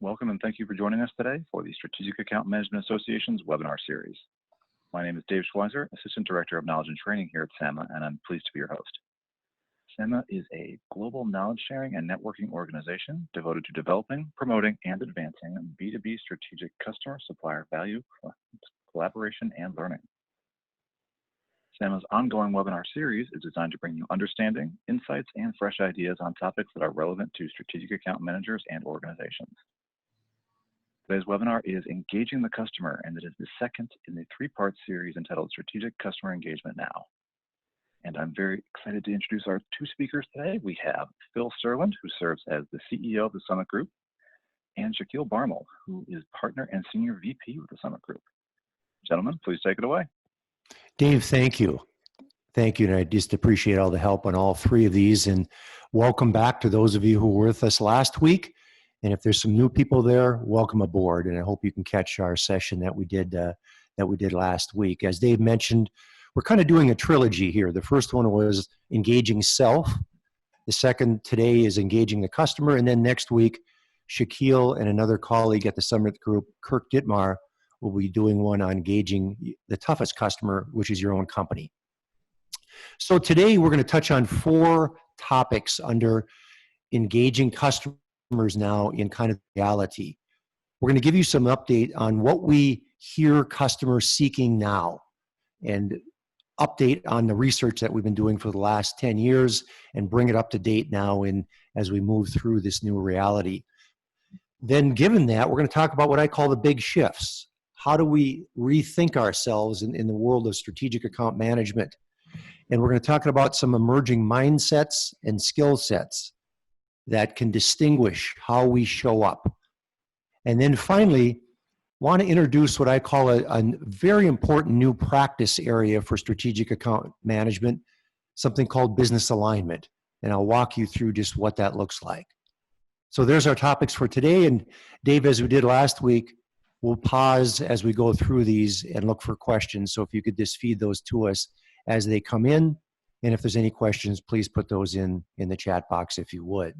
Welcome and thank you for joining us today for the Strategic Account Management Association's webinar series. My name is Dave Schweizer, Assistant Director of Knowledge and Training here at SAMA, and I'm pleased to be your host. SAMA is a global knowledge sharing and networking organization devoted to developing, promoting, and advancing B2B strategic customer-supplier value, collaboration, and learning. SAMA's ongoing webinar series is designed to bring you understanding, insights, and fresh ideas on topics that are relevant to strategic account managers and organizations. Today's webinar is Engaging the Customer, and it is the second in the three-part series entitled Strategic Customer Engagement Now. And I'm very excited to introduce our two speakers today. We have Phil Serland, who serves as the CEO of the Summit Group, and Shaquille Barmel, who is Partner and Senior VP with the Summit Group. Gentlemen, please take it away. Dave, thank you. Thank you, and I just appreciate all the help on all three of these, and welcome back to those of you who were with us last week. And if there's some new people there, welcome aboard, and I hope you can catch our session that we did last week. As Dave mentioned, we're kind of doing a trilogy here. The first one was engaging self. The second today is engaging the customer, and then next week, Shaquille and another colleague at the Summit Group, Kirk Dittmar, will be doing one on engaging the toughest customer, which is your own company. So today we're going to touch on 4 topics under engaging customers now in kind of reality. We're going to give you some update on what we hear customers seeking now and update on the research that we've been doing for the last 10 years and bring it up to date now as we move through this new reality. Then given that, we're going to talk about what I call the big shifts. How do we rethink ourselves in the world of strategic account management? And we're going to talk about some emerging mindsets and skill sets that can distinguish how we show up. And then finally, want to introduce what I call a very important new practice area for strategic account management, something called business alignment. And I'll walk you through just what that looks like. So there's our topics for today. And Dave, as we did last week, we'll pause as we go through these and look for questions. So if you could just feed those to us as they come in. And if there's any questions, please put those in the chat box if you would.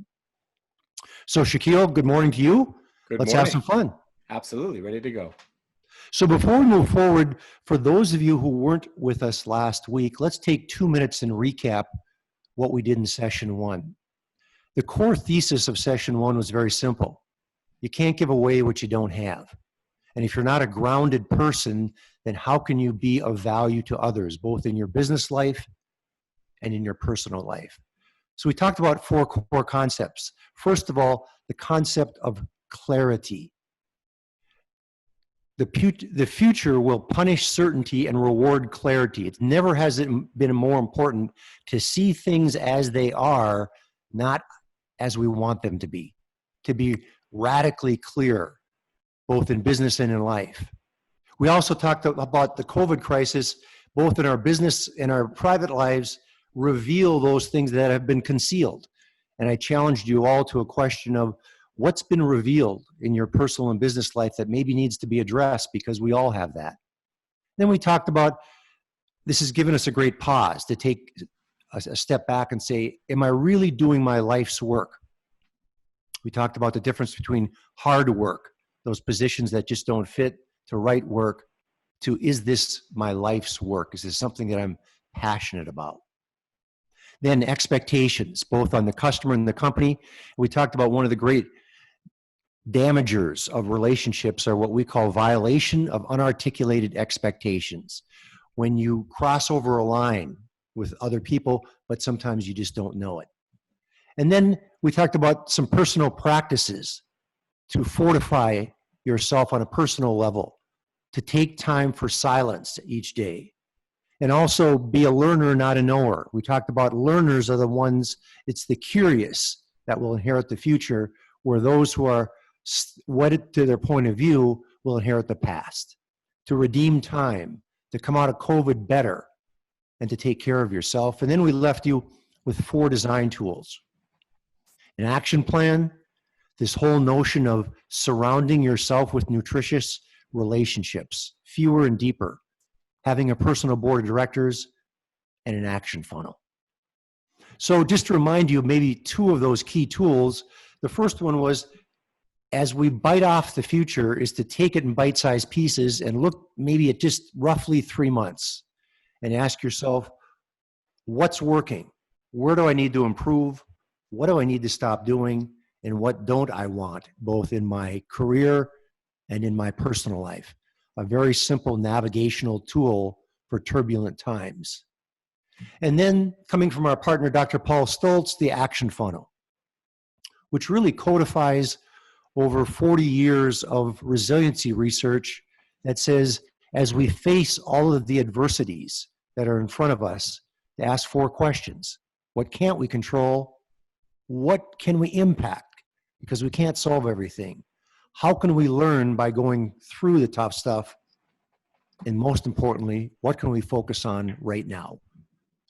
So Shaquille, good morning to you. Let's have some fun. Absolutely, ready to go. So before we move forward, for those of you who weren't with us last week, let's take 2 minutes and recap what we did in session 1. The core thesis of session 1 was very simple. You can't give away what you don't have. And if you're not a grounded person, then how can you be of value to others, both in your business life and in your personal life? So we talked about 4 core concepts. First of all, the concept of clarity. The future will punish certainty and reward clarity. It never has been more important to see things as they are, not as we want them to be radically clear, both in business and in life. We also talked about the COVID crisis, both in our business and our private lives, reveal those things that have been concealed. And I challenged you all to a question of what's been revealed in your personal and business life that maybe needs to be addressed, because we all have that. Then we talked about, this has given us a great pause to take a step back and say, am I really doing my life's work? We talked about the difference between hard work, those positions that just don't fit, to right work, to is this my life's work? Is this something that I'm passionate about? Then expectations, both on the customer and the company. We talked about one of the great damagers of relationships are what we call violation of unarticulated expectations. When you cross over a line with other people, but sometimes you just don't know it. And then we talked about some personal practices to fortify yourself on a personal level, to take time for silence each day. And also be a learner, not a knower. We talked about learners are the ones, it's the curious that will inherit the future, where those who are wedded to their point of view will inherit the past. To redeem time, to come out of COVID better, and to take care of yourself. And then we left you with 4 design tools. An action plan, this whole notion of surrounding yourself with nutritious relationships, fewer and deeper, having a personal board of directors, and an action funnel. So just to remind you, maybe 2 of those key tools, the first one was as we bite off the future is to take it in bite-sized pieces and look maybe at just roughly 3 months and ask yourself, what's working? Where do I need to improve? What do I need to stop doing? And what don't I want, both in my career and in my personal life? A very simple navigational tool for turbulent times. And then coming from our partner, Dr. Paul Stoltz, the action funnel, which really codifies over 40 years of resiliency research that says, as we face all of the adversities that are in front of us, to ask 4 questions. What can't we control? What can we impact? Because we can't solve everything. How can we learn by going through the tough stuff? And most importantly, what can we focus on right now?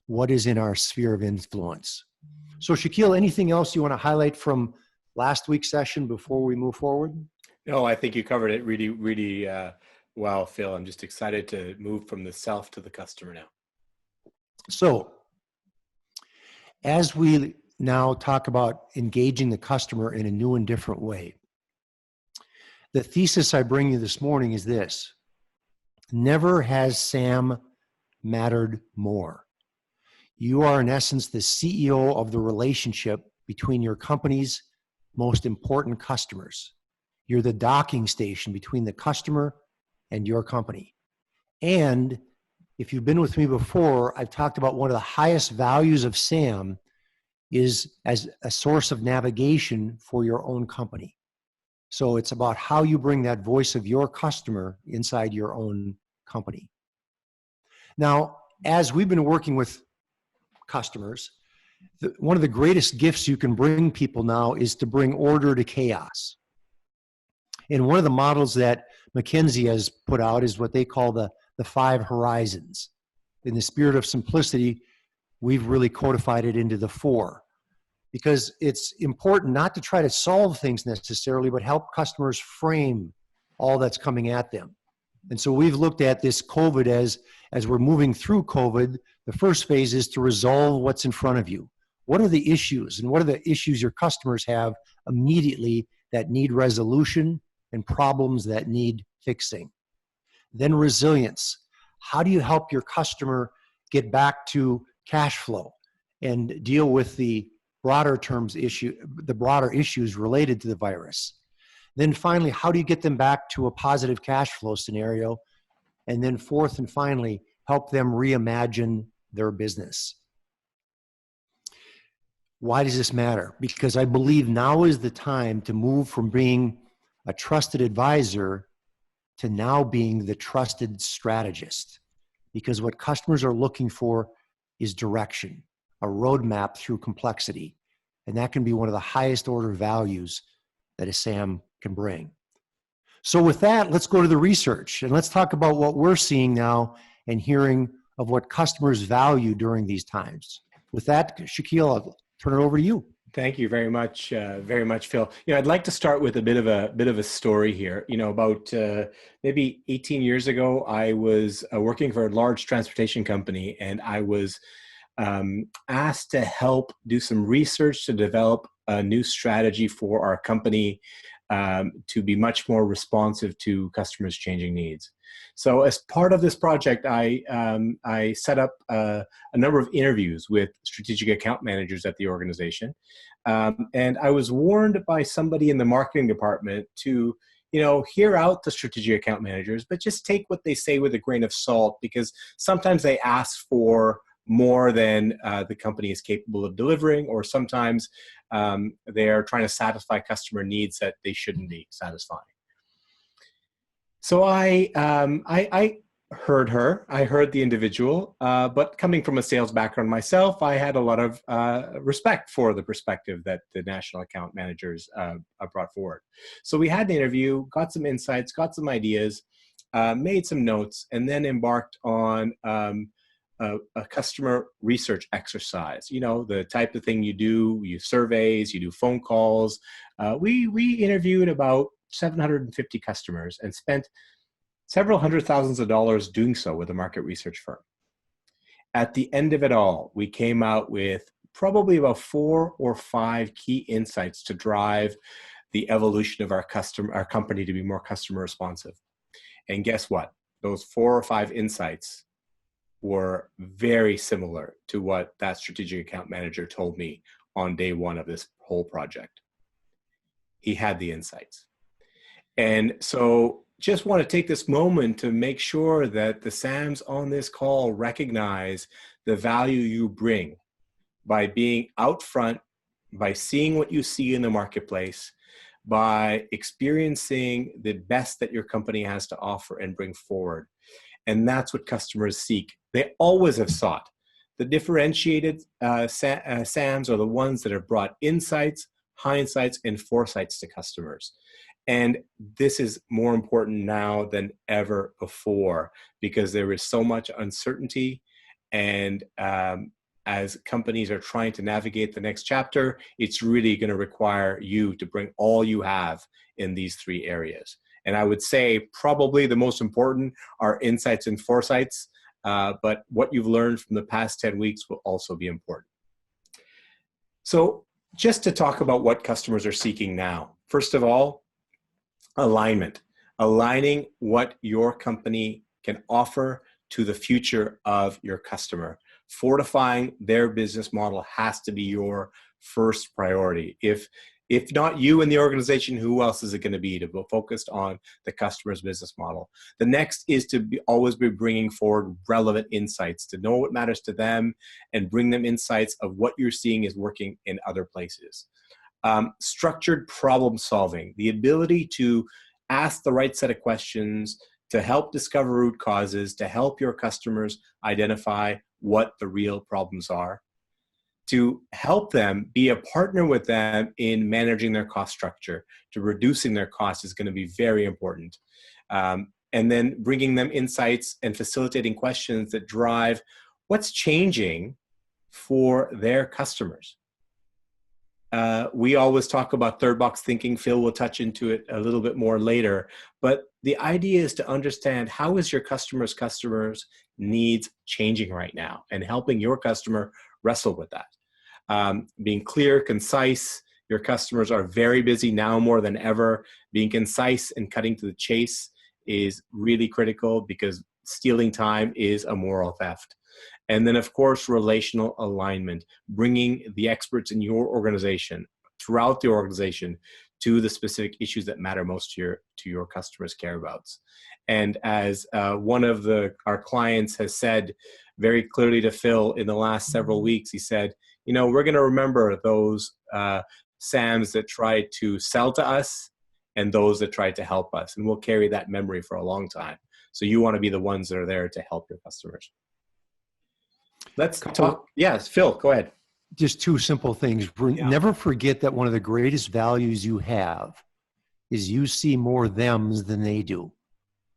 What is in our sphere of influence? So Shaquille, anything else you want to highlight from last week's session before we move forward? No, I think you covered it really, really well, Phil. I'm just excited to move from the self to the customer now. So as we now talk about engaging the customer in a new and different way, the thesis I bring you this morning is this: never has SAM mattered more. You are, in essence, the CEO of the relationship between your company's most important customers. You're the docking station between the customer and your company. And if you've been with me before, I've talked about one of the highest values of SAM is as a source of navigation for your own company. So it's about how you bring that voice of your customer inside your own company. Now, as we've been working with customers, one of the greatest gifts you can bring people now is to bring order to chaos. And one of the models that McKinsey has put out is what they call the 5 horizons. In the spirit of simplicity, we've really codified it into the 4, because it's important not to try to solve things necessarily, but help customers frame all that's coming at them. And so we've looked at this COVID as we're moving through COVID. The first phase is to resolve what's in front of you. What are the issues, and what are the issues your customers have immediately that need resolution and problems that need fixing? Then resilience. How do you help your customer get back to cash flow and deal with the broader issues related to the virus? Then finally, how do you get them back to a positive cash flow scenario? And then fourth and finally, help them reimagine their business. Why does this matter? Because I believe now is the time to move from being a trusted advisor to now being the trusted strategist. Because what customers are looking for is direction, a roadmap through complexity. And that can be one of the highest order values that a SAM can bring. So with that, let's go to the research and let's talk about what we're seeing now and hearing of what customers value during these times. With that, Shaquille, I'll turn it over to you. Thank you very much, Phil. I'd like to start with a bit of a story here. About maybe 18 years ago, I was working for a large transportation company, and I was asked to help do some research to develop a new strategy for our company to be much more responsive to customers' changing needs. So as part of this project, I set up a number of interviews with strategic account managers at the organization. And I was warned by somebody in the marketing department to, hear out the strategic account managers, but just take what they say with a grain of salt, because sometimes they ask for more than the company is capable of delivering, or sometimes they're trying to satisfy customer needs that they shouldn't be satisfying. So I heard her, I heard the individual, but coming from a sales background myself, I had a lot of respect for the perspective that the national account managers brought forward. So we had the interview, got some insights, got some ideas, made some notes, and then embarked on a customer research exercise. The type of thing you do, you surveys, you do phone calls. We interviewed about 750 customers and spent several $100,000s doing so with a market research firm. At the end of it all, we came out with probably about 4 or 5 key insights to drive the evolution of our company to be more customer responsive. And guess what? Those 4 or 5 insights were very similar to what that strategic account manager told me on day 1 of this whole project. He had the insights. And so just want to take this moment to make sure that the SAMs on this call recognize the value you bring by being out front, by seeing what you see in the marketplace, by experiencing the best that your company has to offer and bring forward. And that's what customers seek. They always have sought. The differentiated SAMs are the ones that have brought insights, hindsights, and foresights to customers. And this is more important now than ever before because there is so much uncertainty. And as companies are trying to navigate the next chapter, it's really going to require you to bring all you have in these 3 areas. And I would say probably the most important are insights and foresights, but what you've learned from the past 10 weeks will also be important. So just to talk about what customers are seeking now. First of all, alignment. Aligning what your company can offer to the future of your customer. Fortifying their business model has to be your first priority. If not you in the organization, who else is it going to be focused on the customer's business model? The next is to always be bringing forward relevant insights, to know what matters to them and bring them insights of what you're seeing is working in other places. Structured problem solving, the ability to ask the right set of questions, to help discover root causes, to help your customers identify what the real problems are, to help them be a partner with them in managing their cost structure, to reducing their costs is going to be very important. And then bringing them insights and facilitating questions that drive what's changing for their customers. We always talk about third box thinking. Phil will touch into it a little bit more later. But the idea is to understand how is your customer's needs changing right now and helping your customer wrestle with that. Being clear, concise. Your customers are very busy now more than ever. Being concise and cutting to the chase is really critical because stealing time is a moral theft. And then, of course, relational alignment, bringing the experts in your organization, throughout the organization, to the specific issues that matter most to your customers' care abouts. And as one of our clients has said very clearly to Phil in the last several weeks, he said, you know, we're going to remember those SAMs that tried to sell to us and those that tried to help us. And we'll carry that memory for a long time. So you want to be the ones that are there to help your customers. Let's talk. Yes, Phil, go ahead. Just 2 simple things. Yeah. Never forget that one of the greatest values you have is you see more thems than they do.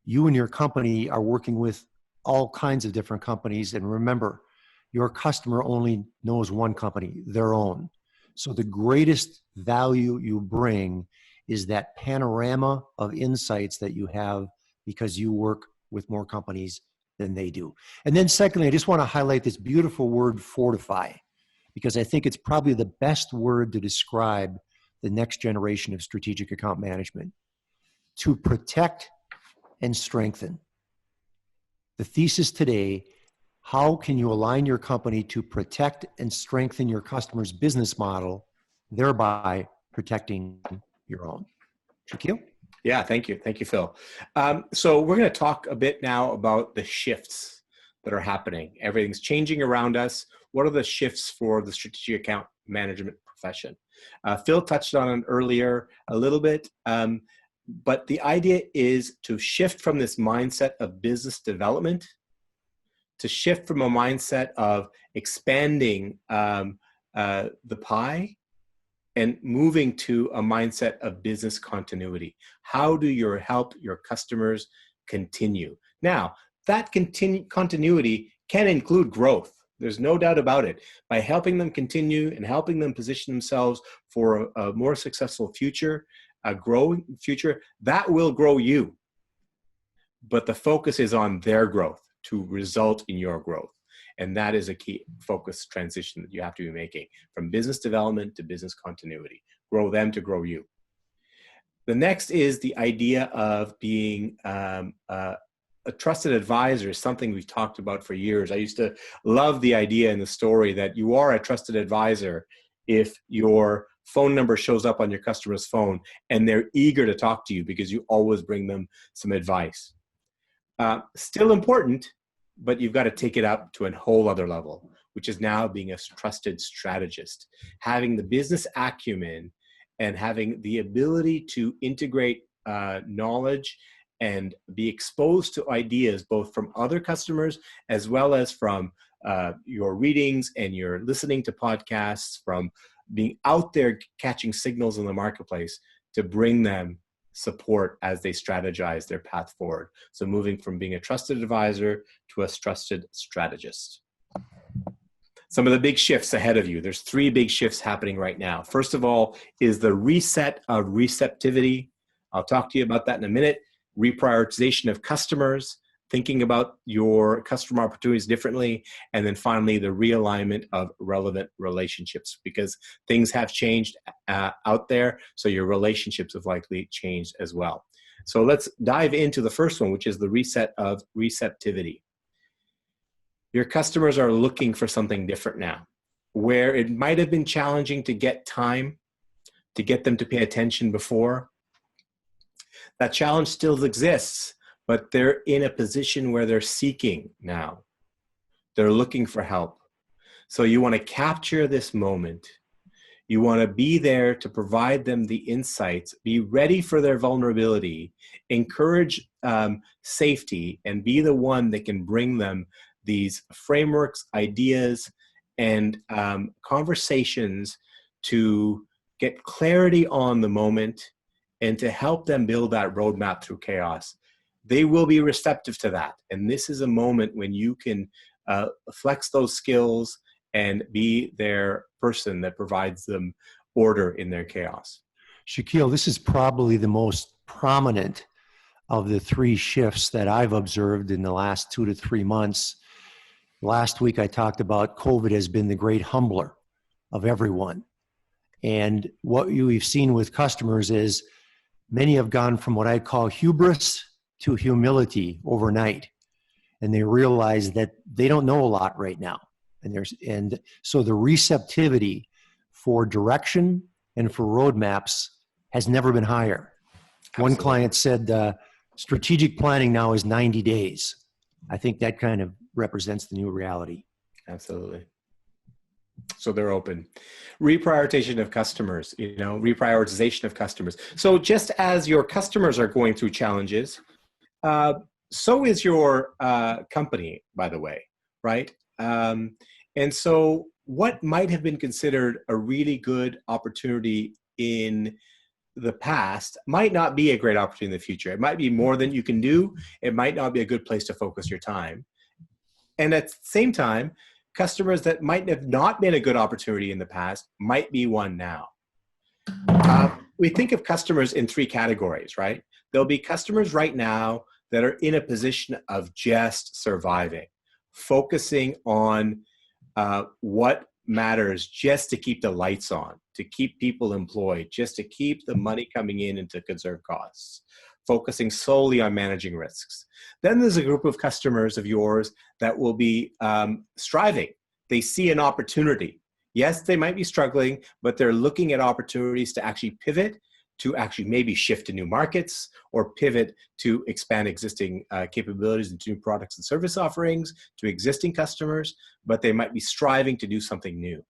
You and your company are working with all kinds of different companies. And remember, your customer only knows one company, their own. So the greatest value you bring is that panorama of insights that you have because you work with more companies than they do. And then secondly, I just want to highlight this beautiful word, fortify, because I think it's probably the best word to describe the next generation of strategic account management. To protect and strengthen. The thesis today, how can you align your company to protect and strengthen your customer's business model, thereby protecting your own? Shaquille? Yeah, thank you. Thank you, Phil. So we're going to talk a bit now about the shifts that are happening. Everything's changing around us. What are the shifts for the strategic account management profession? Phil touched on it earlier a little bit, but the idea is to shift from this mindset of business development to shift from a mindset of expanding the pie and moving to a mindset of business continuity. How do you help your customers continue? Now, that continuity can include growth. There's no doubt about it. By helping them continue and helping them position themselves for a more successful future, a growing future, that will grow you. But the focus is on their growth to result in your growth. And that is a key focus transition that you have to be making from business development to business continuity. Grow them to grow you. The next is the idea of being a trusted advisor, is something we've talked about for years. I used to love the idea in the story that you are a trusted advisor if your phone number shows up on your customer's phone and they're eager to talk to you because you always bring them some advice. Still important, but you've got to take it up to a whole other level, which is now being a trusted strategist, having the business acumen and having the ability to integrate knowledge and be exposed to ideas both from other customers as well as from your readings and your listening to podcasts, from being out there catching signals in the marketplace to bring them support as they strategize their path forward. So moving from being a trusted advisor to a trusted strategist. Some of the big shifts ahead of you. There's 3 big shifts happening right now. First of all is the reset of receptivity. I'll talk to you about that in a minute. Reprioritization of customers, thinking about your customer opportunities differently. And then finally, the realignment of relevant relationships, because things have changed out there. So your relationships have likely changed as well. So let's dive into the first one, which is the reset of receptivity. Your customers are looking for something different now, where it might have been challenging to get time, to get them to pay attention before. That challenge still exists, but they're in a position where they're seeking now. They're looking for help. So you want to capture this moment. You want to be there to provide them the insights, be ready for their vulnerability, encourage safety, and be the one that can bring them these frameworks, ideas, and conversations to get clarity on the moment and to help them build that roadmap through chaos. They will be receptive to that. And this is a moment when you can flex those skills and be their person that provides them order in their chaos. Shaquille, this is probably the most prominent of the 3 shifts that I've observed in the last 2 to 3 months. Last week, I talked about COVID has been the great humbler of everyone. And what we've seen with customers is many have gone from what I call hubris to humility overnight. And they realize that they don't know a lot right now. And so the receptivity for direction and for roadmaps has never been higher. Absolutely. One client said strategic planning now is 90 days. I think that kind of represents the new reality. Absolutely. So they're open. Reprioritization of customers, reprioritization of customers. So just as your customers are going through challenges, so is your company, by the way, right? And so what might have been considered a really good opportunity in the past might not be a great opportunity in the future. It might be more than you can do. It might not be a good place to focus your time. And at the same time, customers that might have not been a good opportunity in the past might be one now. We think of customers in 3 categories, right? There'll be customers right now that are in a position of just surviving, focusing on what matters just to keep the lights on, to keep people employed, just to keep the money coming in and to conserve costs, focusing solely on managing risks. Then there's a group of customers of yours that will be striving. They see an opportunity. Yes, they might be struggling, but they're looking at opportunities to actually pivot, to actually maybe shift to new markets or pivot to expand existing capabilities into new products and service offerings to existing customers, but they might be striving to do something new.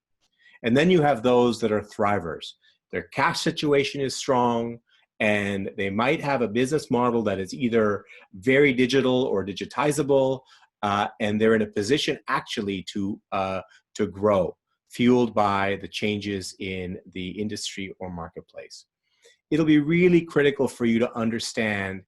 And then you have those that are thrivers. Their cash situation is strong, and they might have a business model that is either very digital or digitizable, and they're in a position actually to grow, fueled by the changes in the industry or marketplace. It'll be really critical for you to understand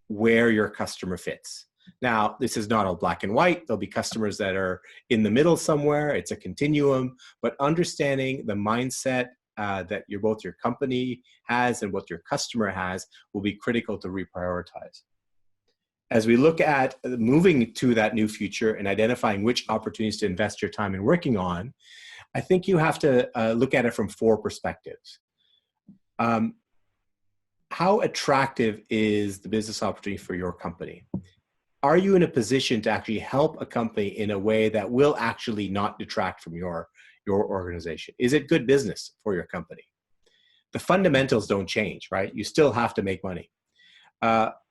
where your customer fits. Now, this is not all black and white. There'll be customers that are in the middle somewhere. It's a continuum, but understanding the mindset that both your company has and what your customer has will be critical to reprioritize. As we look at moving to that new future and identifying which opportunities to invest your time in working on, I think you have to look at it from 4 perspectives. how attractive is the business opportunity for your company? Are you in a position to actually help a company in a way that will actually not detract from your organization? Is it good business for your company? The fundamentals don't change, right? You still have to make money.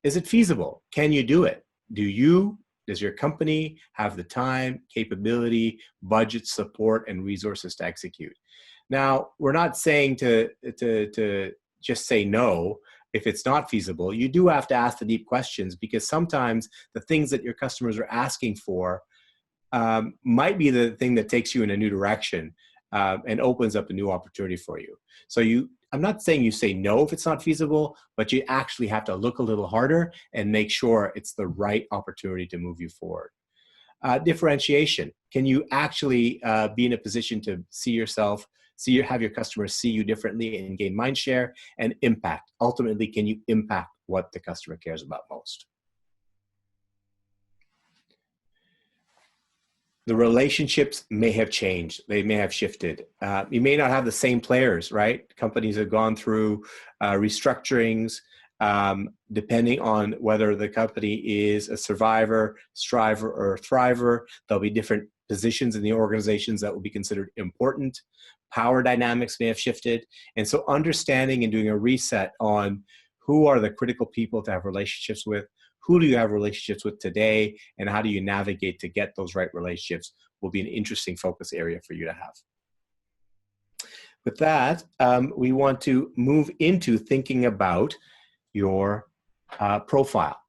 Is it feasible? Can you do it? Does your company have the time, capability, budget, support, and resources to execute? Now, we're not saying to just say no if it's not feasible. You do have to ask the deep questions, because sometimes the things that your customers are asking for might be the thing that takes you in a new direction and opens up a new opportunity for you. So I'm not saying you say no if it's not feasible, but you actually have to look a little harder and make sure it's the right opportunity to move you forward. Differentiation. Can you actually be in a position to have your customers see you differently and gain mind share and impact? Ultimately, can you impact what the customer cares about most? The relationships may have changed. They may have shifted. You may not have the same players, right? Companies have gone through restructurings, depending on whether the company is a survivor, striver, or thriver. There'll be different positions in the organizations that will be considered important. Power dynamics may have shifted. And so understanding and doing a reset on who are the critical people to have relationships with, who do you have relationships with today, and how do you navigate to get those right relationships will be an interesting focus area for you to have. With that, we want to move into thinking about your profile.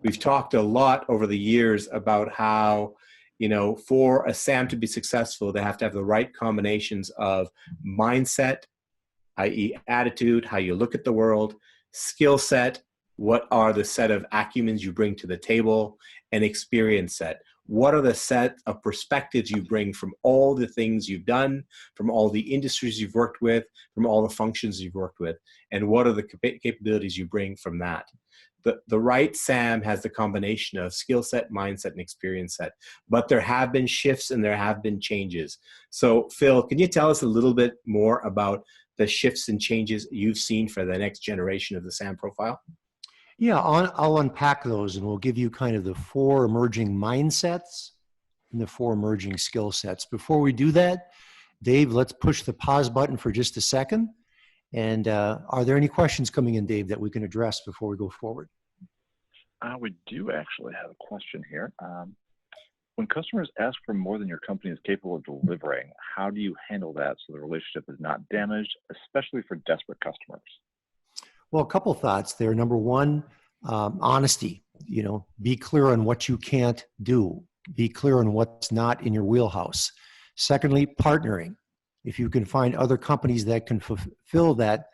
We've talked a lot over the years about how, for a SAM to be successful, they have to have the right combinations of mindset, i.e. attitude, how you look at the world, skill set, what are the set of acumens you bring to the table, and experience set. What are the set of perspectives you bring from all the things you've done, from all the industries you've worked with, from all the functions you've worked with, and what are the capabilities you bring from that? The right SAM has the combination of skill set, mindset, and experience set. But there have been shifts and there have been changes. So Phil, can you tell us a little bit more about the shifts and changes you've seen for the next generation of the SAM profile? Yeah, I'll unpack those, and we'll give you kind of the 4 emerging mindsets and the 4 emerging skill sets. Before we do that, Dave, let's push the pause button for just a second. And are there any questions coming in, Dave, that we can address before we go forward? We do actually have a question here. When customers ask for more than your company is capable of delivering, how do you handle that so the relationship is not damaged, especially for desperate customers? Well, a couple thoughts there. Number one, honesty. Be clear on what you can't do. Be clear on what's not in your wheelhouse. Secondly, partnering. If you can find other companies that can fulfill that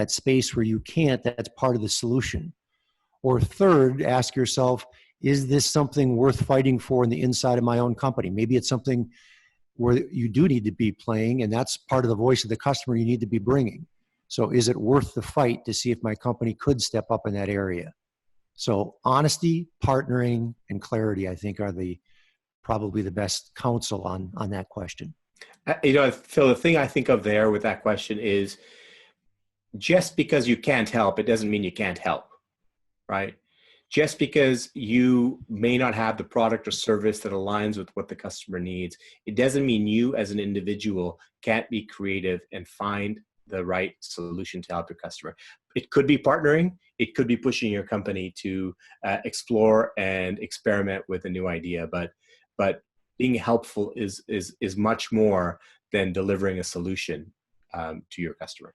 space where you can't, that's part of the solution. Or third, ask yourself, is this something worth fighting for in the inside of my own company? Maybe it's something where you do need to be playing, and that's part of the voice of the customer you need to be bringing. So is it worth the fight to see if my company could step up in that area? So honesty, partnering, and clarity, I think, are probably the best counsel on that question. Phil, the thing I think of there with that question is, just because you can't help, it doesn't mean you can't help, right? Just because you may not have the product or service that aligns with what the customer needs, it doesn't mean you as an individual can't be creative and find the right solution to help your customer. It could be partnering. It could be pushing your company to explore and experiment with a new idea. But being helpful is much more than delivering a solution to your customer.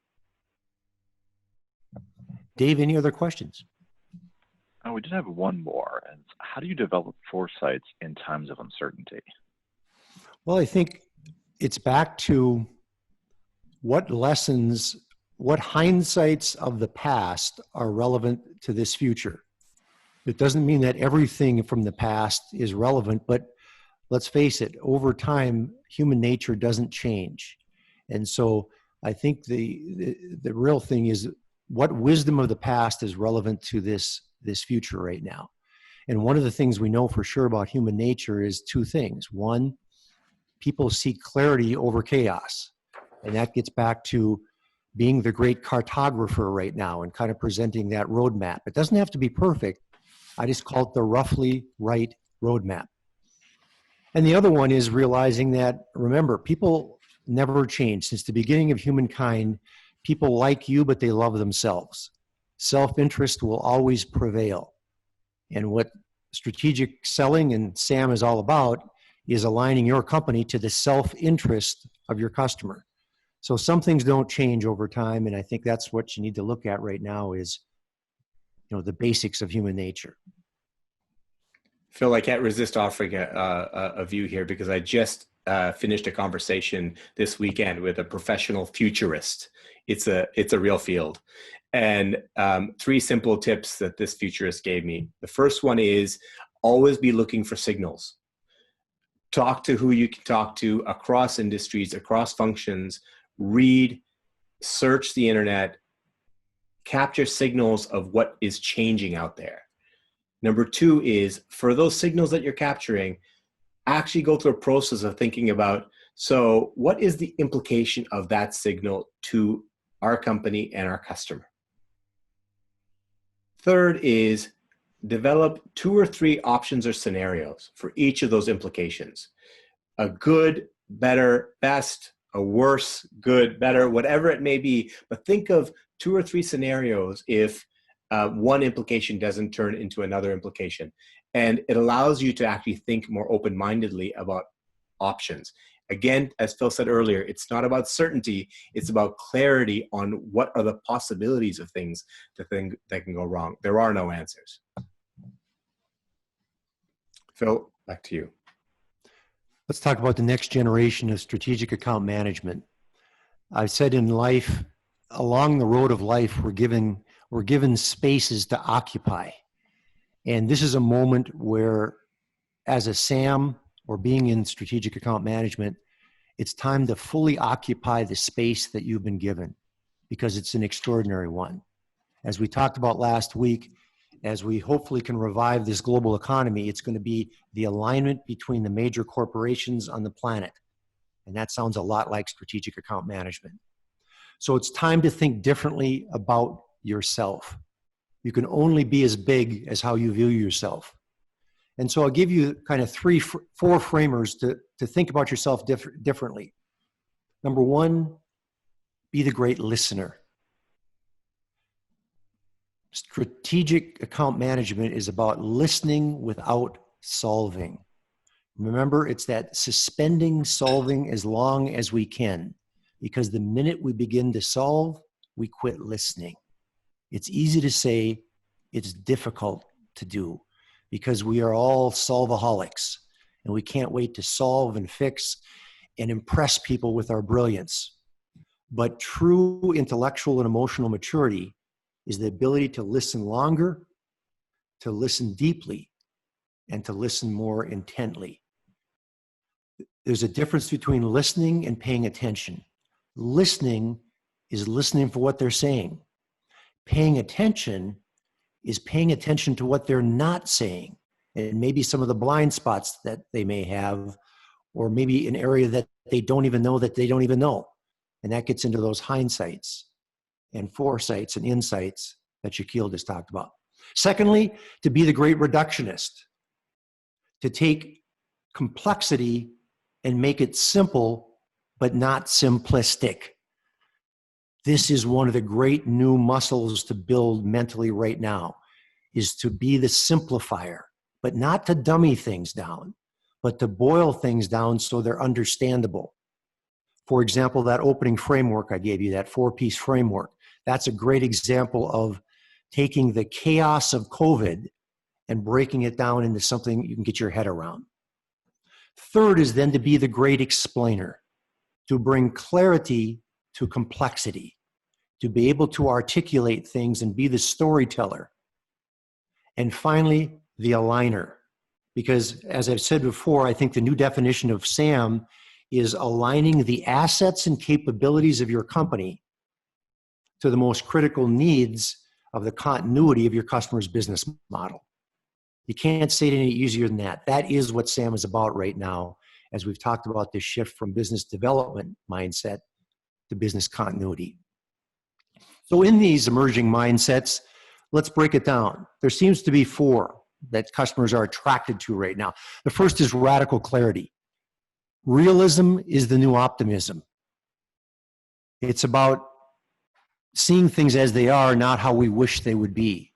Dave, any other questions? We did have one more. And how do you develop foresights in times of uncertainty? Well, I think it's back to what lessons, what hindsights of the past are relevant to this future. It doesn't mean that everything from the past is relevant, but let's face it, over time, human nature doesn't change. And so I think the real thing is what wisdom of the past is relevant to this future right now. And one of the things we know for sure about human nature is 2 things. One, people seek clarity over chaos. And that gets back to being the great cartographer right now and kind of presenting that roadmap. It doesn't have to be perfect. I just call it the roughly right roadmap. And the other one is realizing that, remember, people never change. Since the beginning of humankind, people like you, but they love themselves. Self-interest will always prevail. And what strategic selling and SAM is all about is aligning your company to the self-interest of your customer. So some things don't change over time, and I think that's what you need to look at right now is, the basics of human nature. Phil, I can't resist offering a view here because I just finished a conversation this weekend with a professional futurist. It's a real field. And 3 simple tips that this futurist gave me. The first one is always be looking for signals. Talk to who you can talk to across industries, across functions, read, search the internet, capture signals of what is changing out there. Number 2 is for those signals that you're capturing, actually go through a process of thinking about, so what is the implication of that signal to our company and our customer? Third is develop 2 or 3 options or scenarios for each of those implications. A good, better, best, a worse, good, better, whatever it may be, but think of 2 or 3 scenarios if one implication doesn't turn into another implication. And it allows you to actually think more open-mindedly about options. Again, as Phil said earlier, it's not about certainty, it's about clarity on what are the possibilities of things that can go wrong. There are no answers. Phil, back to you. Let's talk about the next generation of strategic account management. I've said in life, along the road of life, we're given spaces to occupy. And this is a moment where, as a SAM or being in strategic account management, it's time to fully occupy the space that you've been given because it's an extraordinary one. As we talked about last week, as we hopefully can revive this global economy, it's going to be the alignment between the major corporations on the planet. And that sounds a lot like strategic account management. So it's time to think differently about yourself. You can only be as big as how you view yourself. And so I'll give you kind of 4 framers to think about yourself differently. Number 1, be the great listener. Strategic account management is about listening without solving. Remember, it's that suspending solving as long as we can, because the minute we begin to solve, we quit listening. It's easy to say, it's difficult to do, because we are all solvaholics, and we can't wait to solve and fix and impress people with our brilliance. But true intellectual and emotional maturity is the ability to listen longer, to listen deeply, and to listen more intently. There's a difference between listening and paying attention. Listening is listening for what they're saying. Paying attention is paying attention to what they're not saying, and maybe some of the blind spots that they may have, or maybe an area that they don't even know that they don't even know. And that gets into those hindsights and foresights and insights that Shaquille just talked about. Secondly, to be the great reductionist, to take complexity and make it simple, but not simplistic. This is one of the great new muscles to build mentally right now, is to be the simplifier, but not to dummy things down, but to boil things down so they're understandable. For example, that opening framework I gave you, that 4-piece framework, that's a great example of taking the chaos of COVID and breaking it down into something you can get your head around. Third is then to be the great explainer, to bring clarity to complexity, to be able to articulate things and be the storyteller. And finally, the aligner, because as I've said before, I think the new definition of SAM is aligning the assets and capabilities of your company to the most critical needs of the continuity of your customer's business model. You can't say it any easier than that. That is what SAM is about right now, as we've talked about this shift from business development mindset to business continuity. So in these emerging mindsets, let's break it down. There seems to be 4 that customers are attracted to right now. The first is radical clarity. Realism is the new optimism. It's about seeing things as they are, not how we wish they would be.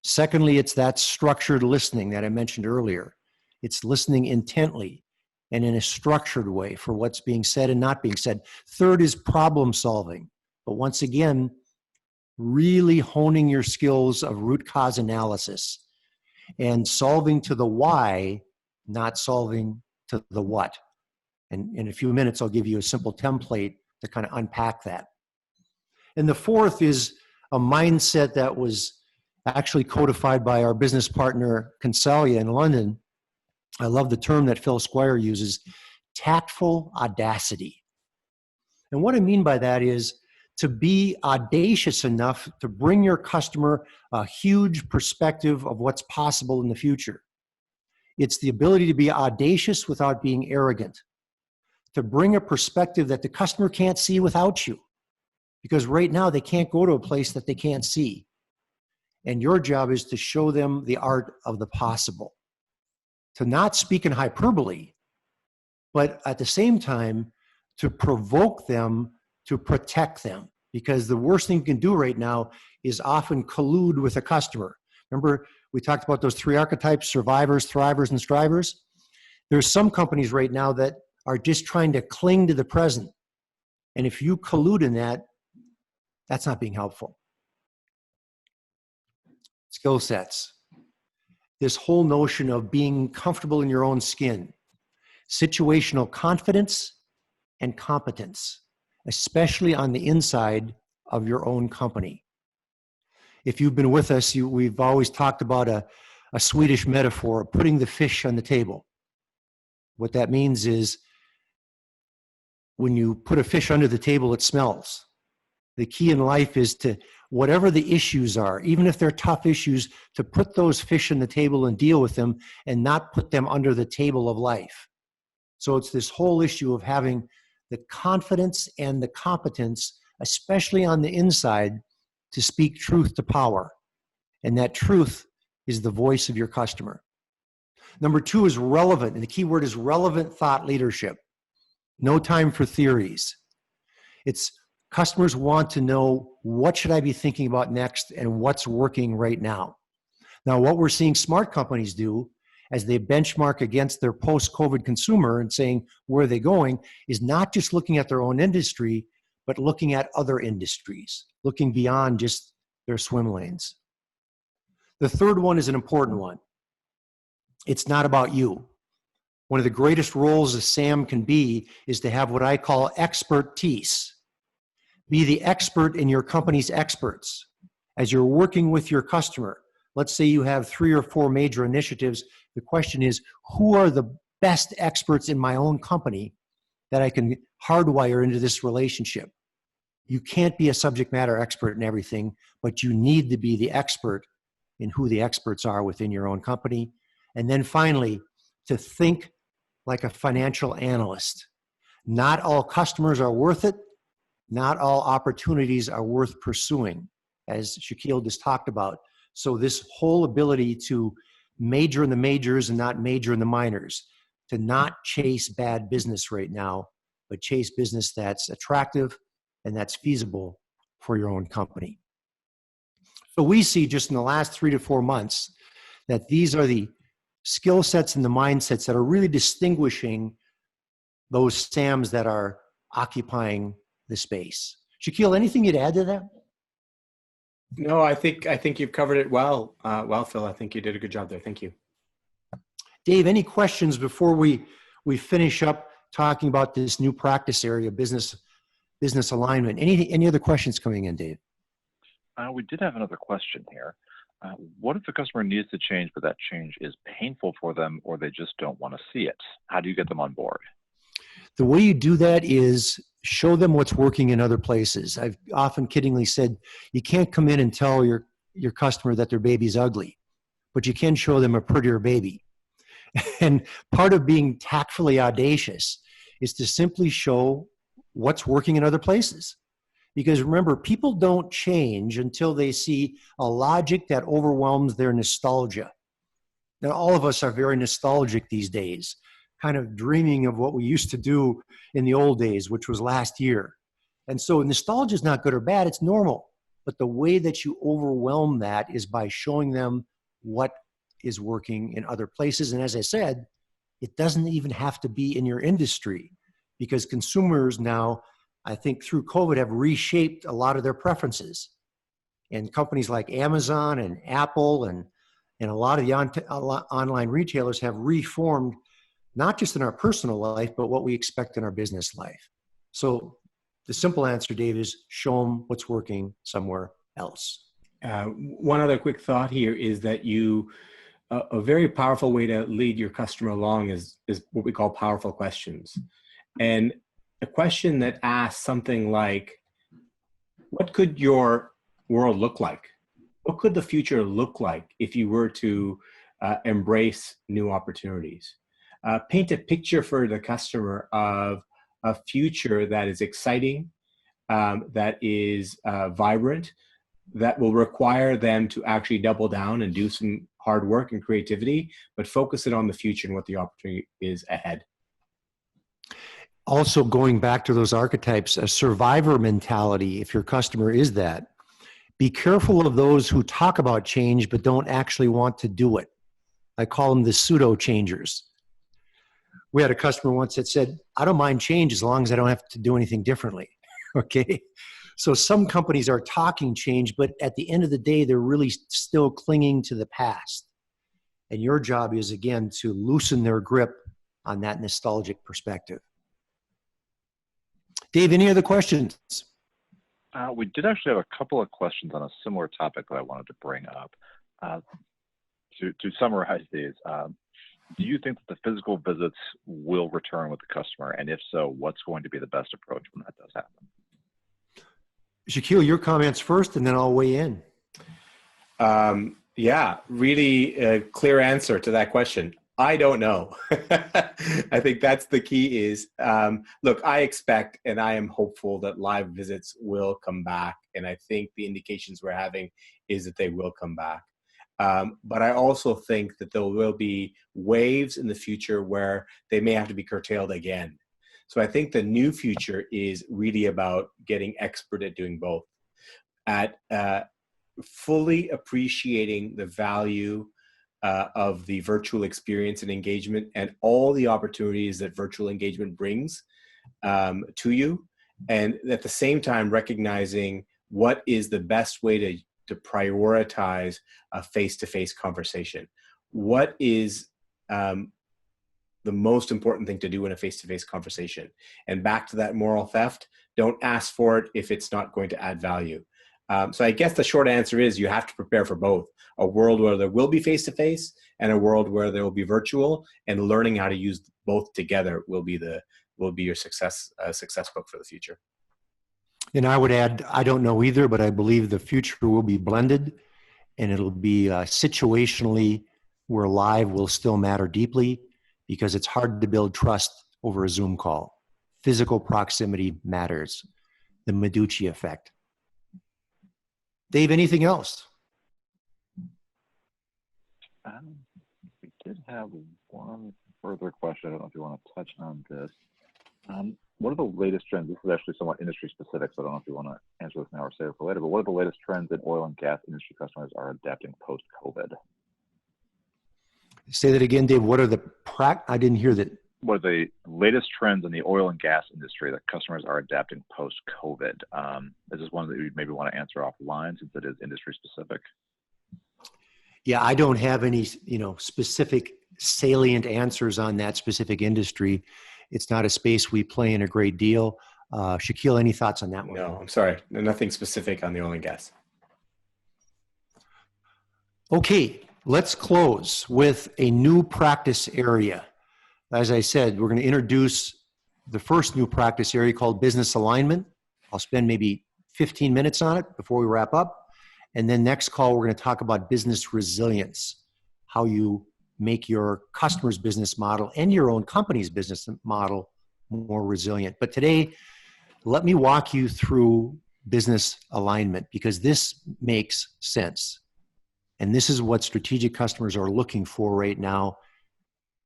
Secondly, it's that structured listening that I mentioned earlier. It's listening intently and in a structured way for what's being said and not being said. Third is problem solving. But once again, really honing your skills of root cause analysis and solving to the why, not solving to the what. And in a few minutes, I'll give you a simple template to kind of unpack that. And the fourth is a mindset that was actually codified by our business partner, Consalia in London. I love the term that Phil Squire uses, tactful audacity. And what I mean by that is to be audacious enough to bring your customer a huge perspective of what's possible in the future. It's the ability to be audacious without being arrogant, to bring a perspective that the customer can't see without you. Because right now they can't go to a place that they can't see. And your job is to show them the art of the possible. To not speak in hyperbole, but at the same time, to provoke them, to protect them. Because the worst thing you can do right now is often collude with a customer. Remember, we talked about those 3 archetypes, survivors, thrivers, and strivers? There's some companies right now that are just trying to cling to the present. And if you collude in that, that's not being helpful. Skill sets. This whole notion of being comfortable in your own skin. Situational confidence and competence, especially on the inside of your own company. If you've been with us, we've always talked about a Swedish metaphor, putting the fish on the table. What that means is when you put a fish under the table, it smells. The key in life is to, whatever the issues are, even if they're tough issues, to put those fish on the table and deal with them and not put them under the table of life. So it's this whole issue of having the confidence and the competence, especially on the inside, to speak truth to power. And that truth is the voice of your customer. Number 2 is relevant, and the key word is relevant thought leadership. No time for theories. It's customers want to know, what should I be thinking about next and what's working right now? Now, what we're seeing smart companies do as they benchmark against their post-COVID consumer and saying, where are they going, is not just looking at their own industry, but looking at other industries, looking beyond just their swim lanes. The third one is an important one. It's not about you. One of the greatest roles a SAM can be is to have what I call expertise. Be the expert in your company's experts. As you're working with your customer, let's say you have 3 or 4 major initiatives. The question is, who are the best experts in my own company that I can hardwire into this relationship? You can't be a subject matter expert in everything, but you need to be the expert in who the experts are within your own company. And then finally, to think like a financial analyst. Not all customers are worth it. Not all opportunities are worth pursuing, as Shaquille just talked about. So this whole ability to major in the majors and not major in the minors, to not chase bad business right now, but chase business that's attractive and that's feasible for your own company. So we see just in the last 3 to 4 months that these are the skill sets and the mindsets that are really distinguishing those SAMs that are occupying the space. Shaquille, anything you'd add to that? No, I think you've covered it well. Phil, I think you did a good job there. Thank you. Dave, any questions before we finish up talking about this new practice area, business alignment? Any other questions coming in, Dave? We did have another question here. What if the customer needs to change, but that change is painful for them, or they just don't want to see it? How do you get them on board? The way you do that is show them what's working in other places. I've often kiddingly said, you can't come in and tell your customer that their baby's ugly, but you can show them a prettier baby. And part of being tactfully audacious is to simply show what's working in other places. Because remember, people don't change until they see a logic that overwhelms their nostalgia. Now, all of us are very nostalgic these days, kind of dreaming of what we used to do in the old days, which was last year. And so nostalgia is not good or bad, it's normal. But the way that you overwhelm that is by showing them what is working in other places. And as I said, it doesn't even have to be in your industry, because consumers now, I think through COVID, have reshaped a lot of their preferences. And companies like Amazon and Apple and a lot of the online retailers have reformed, not just in our personal life, but what we expect in our business life. So the simple answer, Dave, is show them what's working somewhere else. One other quick thought here is that a very powerful way to lead your customer along is what we call powerful questions. And a question that asks something like, what could your world look like? What could the future look like if you were to embrace new opportunities? Paint a picture for the customer of a future that is exciting, that is vibrant, that will require them to actually double down and do some hard work and creativity, but focus it on the future and what the opportunity is ahead. Also, going back to those archetypes, a survivor mentality, if your customer is that, be careful of those who talk about change but don't actually want to do it. I call them the pseudo changers. We had a customer once that said, I don't mind change as long as I don't have to do anything differently. Okay. So some companies are talking change, but at the end of the day, they're really still clinging to the past. And your job is, again, to loosen their grip on that nostalgic perspective. Dave, any other questions? We did actually have a couple of questions on a similar topic that I wanted to bring up. To summarize these, do you think that the physical visits will return with the customer? And if so, what's going to be the best approach when that does happen? Shaquille, your comments first, and then I'll weigh in. Yeah, really a clear answer to that question. I don't know. I think that's the key is, look, I expect and I am hopeful that live visits will come back. And I think the indications we're having is that they will come back. But I also think that there will be waves in the future where they may have to be curtailed again. So I think the new future is really about getting expert at doing both, at fully appreciating the value of the virtual experience and engagement and all the opportunities that virtual engagement brings to you. And at the same time, recognizing what is the best way to prioritize a face-to-face conversation. What is the most important thing to do in a face-to-face conversation? And back to that moral theft, don't ask for it if it's not going to add value. So I guess the short answer is you have to prepare for both. A world where there will be face-to-face and a world where there will be virtual, and learning how to use both together will be your success book for the future. And I would add, I don't know either, but I believe the future will be blended, and it'll be situationally where live will still matter deeply, because it's hard to build trust over a Zoom call. Physical proximity matters. The Medici effect. Dave, anything else? We did have one further question. I don't know if you want to touch on this. What are the latest trends? This is actually somewhat industry specific, so I don't know if you want to answer this now or save it for later, but what are the latest trends in oil and gas industry customers are adapting post-COVID? Say that again, Dave. What are the I didn't hear that. What are the latest trends in the oil and gas industry that customers are adapting post-COVID? Is this one that you maybe want to answer offline since it is industry specific? Yeah, I don't have any, specific salient answers on that specific industry. It's not a space we play in a great deal. Shaquille, any thoughts on that one? No, I'm sorry. Nothing specific on the oil and gas. Okay, let's close with a new practice area. As I said, we're going to introduce the first new practice area called business alignment. I'll spend maybe 15 minutes on it before we wrap up. And then next call, we're going to talk about business resilience, how you make your customer's business model and your own company's business model more resilient. But today, let me walk you through business alignment, because this makes sense. And this is what strategic customers are looking for right now,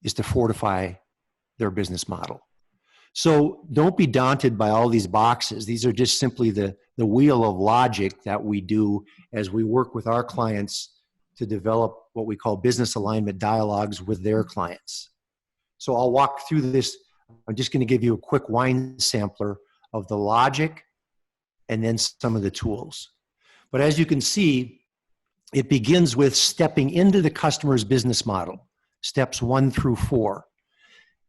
is to fortify their business model. So don't be daunted by all these boxes. These are just simply the wheel of logic that we do as we work with our clients to develop what we call business alignment dialogues with their clients. So I'll walk through this. I'm just going to give you a quick wine sampler of the logic and then some of the tools. But as you can see, it begins with stepping into the customer's business model, steps 1 through 4.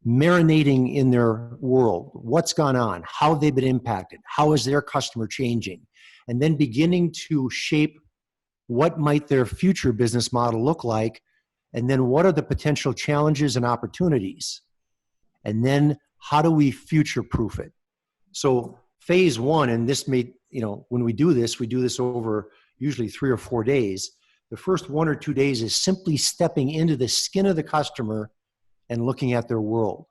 Marinating in their world, what's gone on, how they've been impacted, how is their customer changing, and then beginning to shape what might their future business model look like, and then what are the potential challenges and opportunities, and then how do we future-proof it. So phase 1, and this may, when we do this over usually 3 or 4 days. The first 1 or 2 days is simply stepping into the skin of the customer and looking at their world.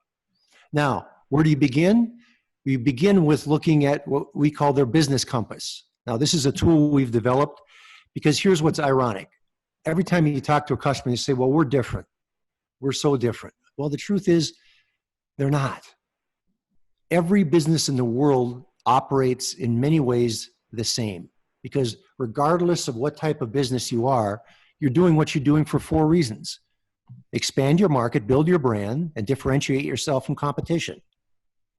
Now, where do you begin? We begin with looking at what we call their business compass. Now, this is a tool we've developed because here's what's ironic. Every time you talk to a customer, you say, well, we're different. We're so different. Well, the truth is, they're not. Every business in the world operates in many ways the same, because regardless of what type of business you are, you're doing what you're doing for 4 reasons. Expand your market, build your brand, and differentiate yourself from competition.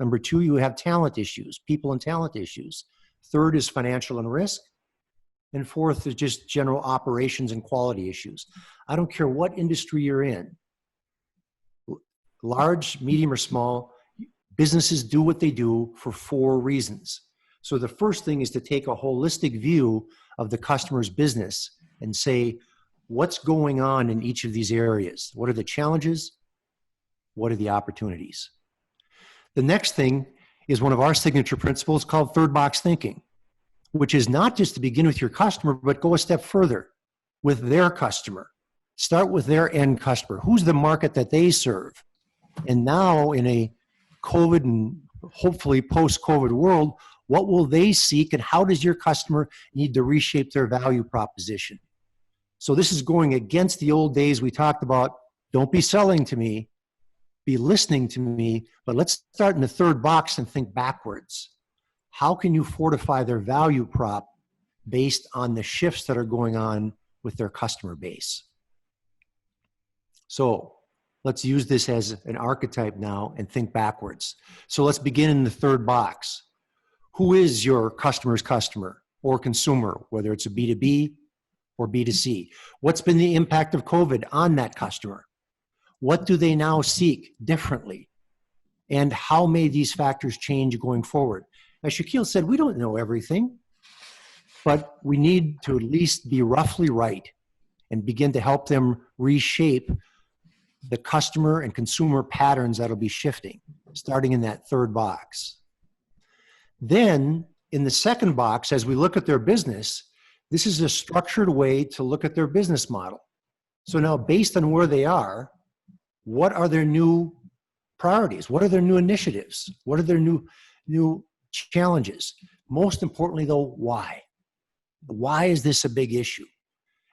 Number 2, you have talent issues, people and talent issues. 3rd is financial and risk. And 4th is just general operations and quality issues. I don't care what industry you're in, large, medium, or small, businesses do what they do for 4 reasons. So the first thing is to take a holistic view of the customer's business and say, what's going on in each of these areas? What are the challenges? What are the opportunities? The next thing is one of our signature principles called third box thinking, which is not just to begin with your customer, but go a step further with their customer. Start with their end customer. Who's the market that they serve? And now in a COVID and hopefully post-COVID world, what will they seek and how does your customer need to reshape their value proposition? So this is going against the old days we talked about, don't be selling to me, be listening to me, but let's start in the third box and think backwards. How can you fortify their value prop based on the shifts that are going on with their customer base? So let's use this as an archetype now and think backwards. So let's begin in the third box. Who is your customer's customer or consumer, whether it's a B2B or B2C? What's been the impact of COVID on that customer? What do they now seek differently? And how may these factors change going forward? As Shaquille said, we don't know everything, but we need to at least be roughly right and begin to help them reshape the customer and consumer patterns that'll be shifting, starting in that third box. Then in the second box, as we look at their business, this is a structured way to look at their business model. So now based on where they are, what are their new priorities? What are their new initiatives? What are their new challenges? Most importantly though, why? Why is this a big issue?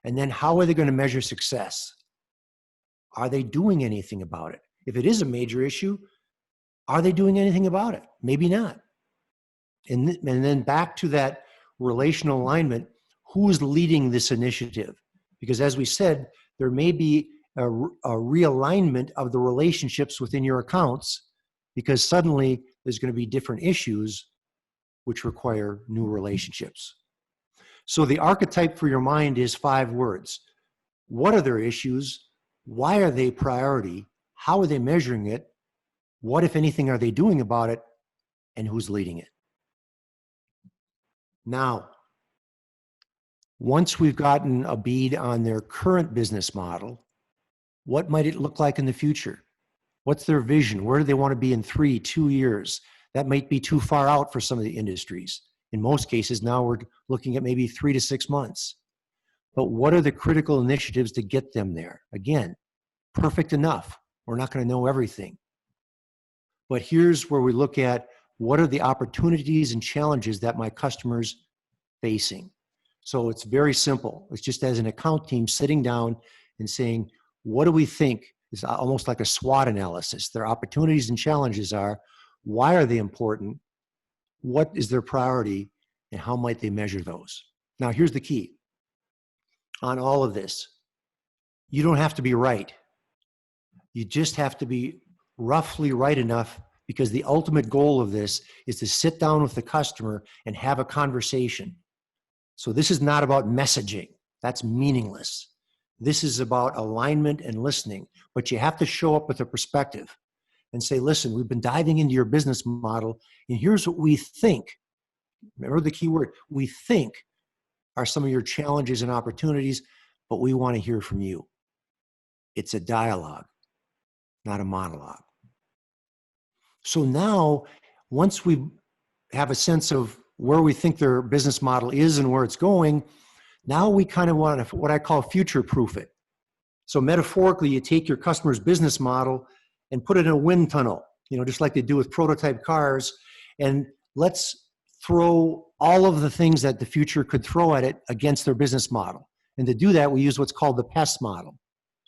And then how are they going to measure success? Are they doing anything about it? If it is a major issue, are they doing anything about it? Maybe not. And then back to that relational alignment, who is leading this initiative? Because as we said, there may be a realignment of the relationships within your accounts because suddenly there's going to be different issues which require new relationships. So the archetype for your mind is 5 words. What are their issues? Why are they priority? How are they measuring it? What, if anything, are they doing about it? And who's leading it? Now, once we've gotten a bead on their current business model, what might it look like in the future? What's their vision? Where do they want to be in 3, 2 years? That might be too far out for some of the industries. In most cases, now we're looking at maybe 3 to 6 months. But what are the critical initiatives to get them there? Again, perfect enough. We're not going to know everything. But here's where we look at what are the opportunities and challenges that my customers facing. So it's very simple. It's just as an account team sitting down and saying, what do we think? It's almost like a SWOT analysis. Their opportunities and challenges are, why are they important? What is their priority? And how might they measure those? Now, here's the key on all of this. You don't have to be right. You just have to be roughly right enough, because the ultimate goal of this is to sit down with the customer and have a conversation. So this is not about messaging. That's meaningless. This is about alignment and listening, but you have to show up with a perspective and say, listen, we've been diving into your business model, and here's what we think. Remember the key word, we think are some of your challenges and opportunities, but we want to hear from you. It's a dialogue, not a monologue. So now, once we have a sense of where we think their business model is and where it's going, now we kind of want to, what I call, future-proof it. So metaphorically, you take your customer's business model and put it in a wind tunnel, just like they do with prototype cars, and let's throw all of the things that the future could throw at it against their business model. And to do that, we use what's called the PEST model,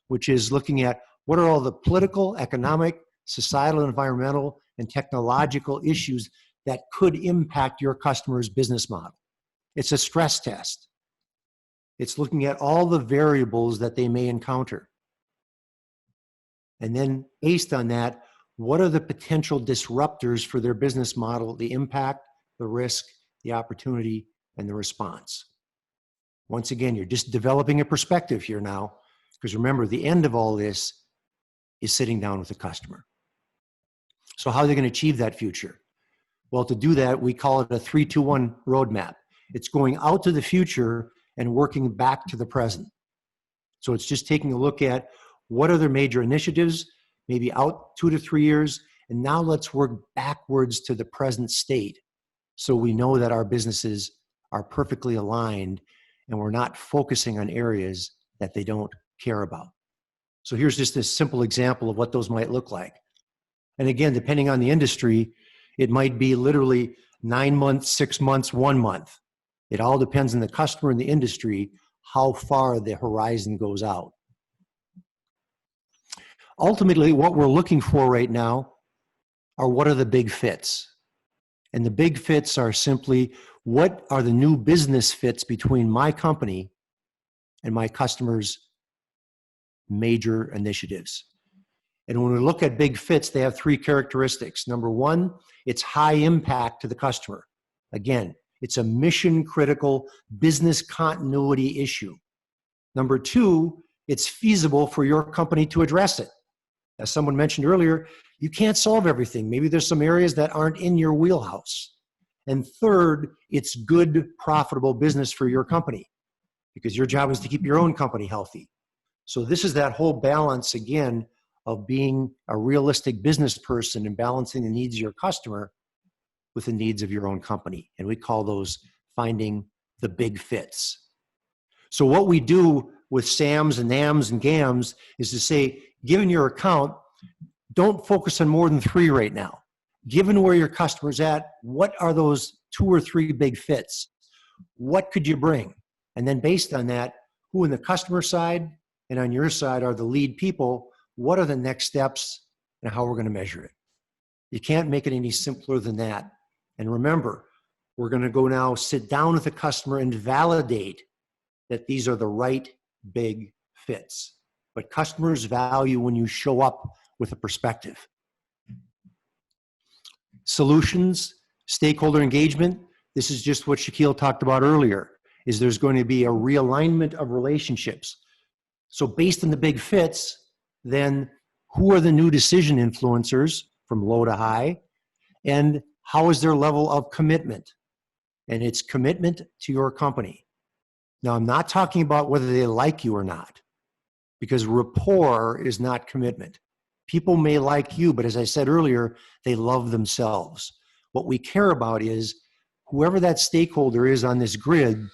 which is looking at what are all the political, economic, societal, environmental, and technological issues that could impact your customer's business model. It's a stress test. It's looking at all the variables that they may encounter. And then based on that, what are the potential disruptors for their business model, the impact, the risk, the opportunity, and the response? Once again, you're just developing a perspective here now, because remember, the end of all this is sitting down with the customer. So how are they going to achieve that future? Well, to do that, we call it a 3-2-1 roadmap. It's going out to the future and working back to the present. So it's just taking a look at what are their major initiatives, maybe out 2 to 3 years, and now let's work backwards to the present state so we know that our businesses are perfectly aligned and we're not focusing on areas that they don't care about. So here's just a simple example of what those might look like. And again, depending on the industry, it might be literally 9 months, 6 months, 1 month. It all depends on the customer and the industry, how far the horizon goes out. Ultimately, what we're looking for right now are what are the big fits. And the big fits are simply, what are the new business fits between my company and my customers' major initiatives? And when we look at big fits, they have 3 characteristics. Number 1, it's high impact to the customer. Again, it's a mission critical business continuity issue. Number 2, it's feasible for your company to address it. As someone mentioned earlier, you can't solve everything. Maybe there's some areas that aren't in your wheelhouse. And third, it's good, profitable business for your company, because your job is to keep your own company healthy. So this is that whole balance, again, of being a realistic business person and balancing the needs of your customer with the needs of your own company. And we call those finding the big fits. So what we do with SAMs and NAMs and GAMs is to say, given your account, don't focus on more than 3 right now. Given where your customer's at, what are those 2 or 3 big fits? What could you bring? And then based on that, who on the customer side and on your side are the lead people? What are the next steps and how we're going to measure it? You can't make it any simpler than that. And remember, we're going to go now sit down with the customer and validate that these are the right big fits. But customers value when you show up with a perspective. Solutions, stakeholder engagement. This is just what Shaquille talked about earlier, is there's going to be a realignment of relationships. So based on the big fits, then who are the new decision influencers from low to high? And how is their level of commitment? And it's commitment to your company. Now, I'm not talking about whether they like you or not, because rapport is not commitment. People may like you, but as I said earlier, they love themselves. What we care about is whoever that stakeholder is on this grid,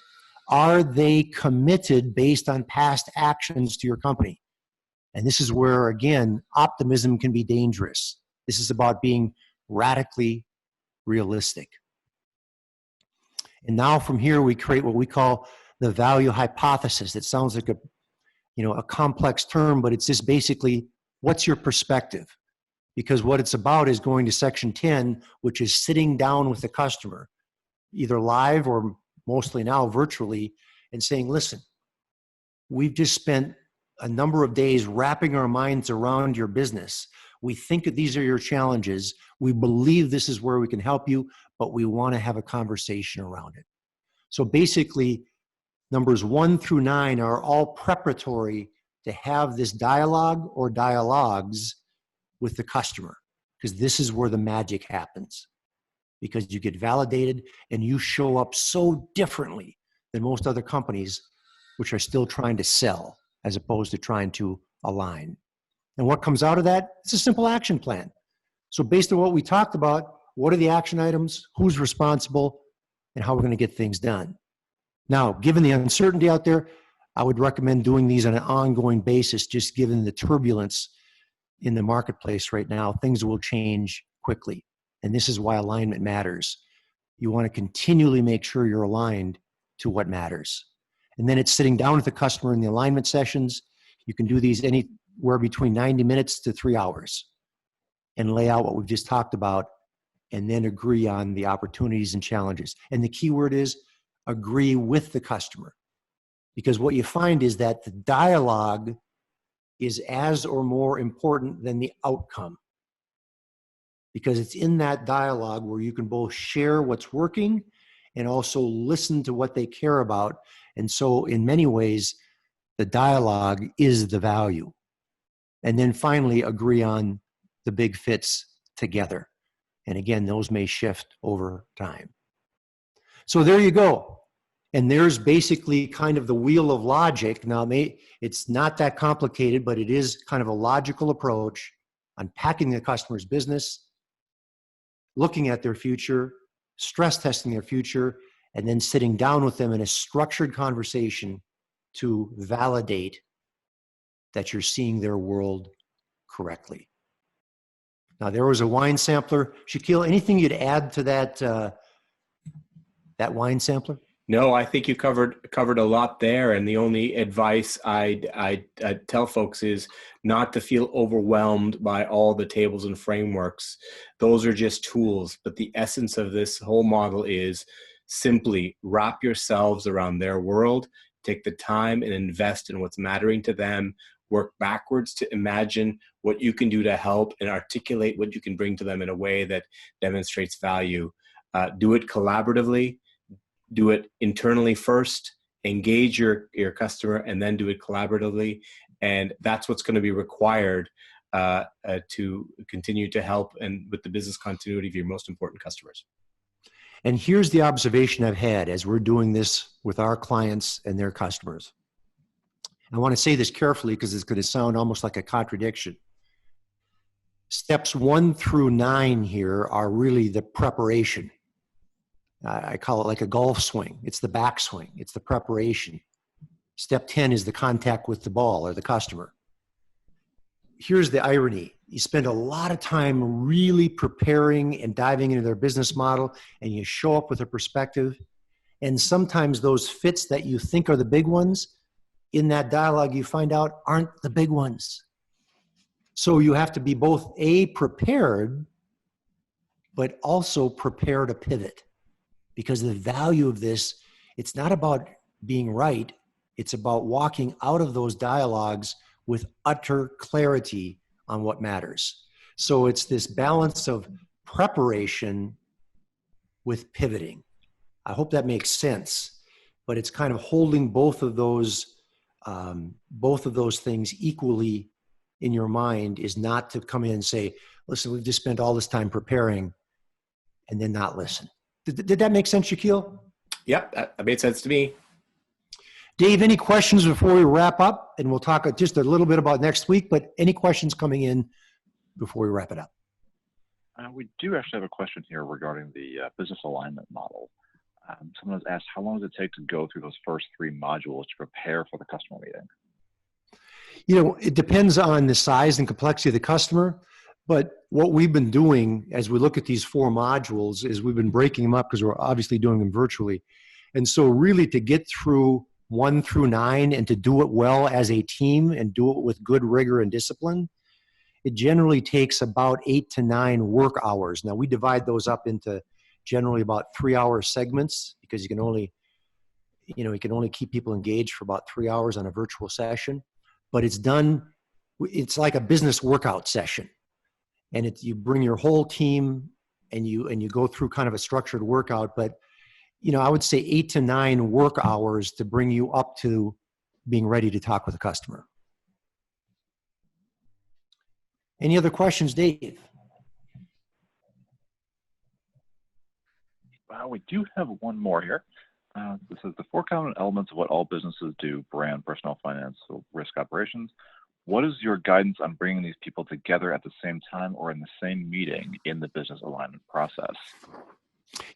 are they committed based on past actions to your company? And this is where, again, optimism can be dangerous. This is about being radically realistic. And now from here, we create what we call the value hypothesis. It sounds like a complex term, but it's just basically, what's your perspective? Because what it's about is going to section 10, which is sitting down with the customer, either live or mostly now virtually, and saying, listen, we've just spent a number of days wrapping our minds around your business. We think that these are your challenges. We believe this is where we can help you, but we want to have a conversation around it. So basically, numbers 1 through 9 are all preparatory to have this dialogue or dialogues with the customer, because this is where the magic happens, because you get validated and you show up so differently than most other companies, which are still trying to sell as opposed to trying to align. And what comes out of that? It's a simple action plan. So based on what we talked about, what are the action items, who's responsible, and how we're going to get things done. Now, given the uncertainty out there, I would recommend doing these on an ongoing basis, just given the turbulence in the marketplace right now. Things will change quickly. And this is why alignment matters. You want to continually make sure you're aligned to what matters. And then it's sitting down with the customer in the alignment sessions. You can do these anywhere between 90 minutes to 3 hours and lay out what we've just talked about, and then agree on the opportunities and challenges. And the key word is agree with the customer. Because what you find is that the dialogue is as or more important than the outcome. Because it's in that dialogue where you can both share what's working and also listen to what they care about. And so in many ways, the dialogue is the value. And then finally agree on the big fits together. And again, those may shift over time. So there you go. And there's basically kind of the wheel of logic. Now, it's not that complicated, but it is kind of a logical approach, unpacking the customer's business, looking at their future, stress testing their future, and then sitting down with them in a structured conversation to validate that you're seeing their world correctly. Now, there was a wine sampler. Shaquille, anything you'd add to that wine sampler? No, I think you covered a lot there, and the only advice I'd tell folks is not to feel overwhelmed by all the tables and frameworks. Those are just tools, but the essence of this whole model is simply wrap yourselves around their world, take the time and invest in what's mattering to them, work backwards to imagine what you can do to help and articulate what you can bring to them in a way that demonstrates value. Do it collaboratively. Do it internally first, engage your customer, and then do it collaboratively. And that's what's going to be required to continue to help and with the business continuity of your most important customers. And here's the observation I've had as we're doing this with our clients and their customers. I want to say this carefully because it's going to sound almost like a contradiction. Steps 1 through 9 here are really the preparation. I call it like a golf swing. It's the backswing. It's the preparation. Step 10 is the contact with the ball or the customer. Here's the irony. You spend a lot of time really preparing and diving into their business model, and you show up with a perspective. And sometimes those fits that you think are the big ones, in that dialogue you find out aren't the big ones. So you have to be both prepared, but also prepare to pivot. Because the value of this, it's not about being right. It's about walking out of those dialogues with utter clarity on what matters. So it's this balance of preparation with pivoting. I hope that makes sense, but it's kind of holding both of those things equally in your mind is not to come in and say, listen, we've just spent all this time preparing and then not listen. Did that make sense, Shaquille? Yep, that made sense to me. Dave, any questions before we wrap up? And we'll talk just a little bit about next week, but any questions coming in before we wrap it up? We do actually have a question here regarding the business alignment model. Someone has asked, how long does it take to go through those first 3 modules to prepare for the customer meeting? You know, it depends on the size and complexity of the customer, but what we've been doing as we look at these 4 modules is we've been breaking them up because we're obviously doing them virtually. And so really to get through 1 through 9 and to do it well as a team and do it with good rigor and discipline, it generally takes about 8 to 9 work hours. Now we divide those up into generally about 3-hour segments because you can only keep people engaged for about 3 hours on a virtual session. But it's like a business workout session. And you bring your whole team and you go through kind of a structured workout. But, I would say 8 to 9 work hours to bring you up to being ready to talk with a customer. Any other questions, Dave? We do have one more here. This is the 4 common elements of what all businesses do: brand, personnel, finance, so risk, operations. What is your guidance on bringing these people together at the same time or in the same meeting in the business alignment process?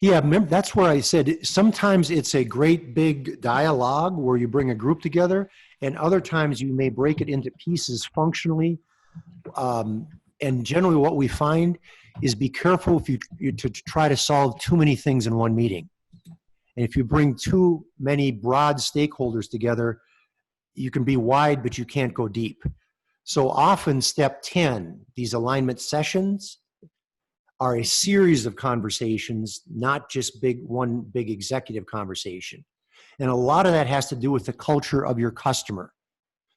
Yeah, remember, that's where I said sometimes it's a great big dialogue where you bring a group together, and other times you may break it into pieces functionally. And generally what we find is be careful if you to try to solve too many things in one meeting. And if you bring too many broad stakeholders together, you can be wide, but you can't go deep. So often step 10, these alignment sessions are a series of conversations, not just one big executive conversation. And a lot of that has to do with the culture of your customer.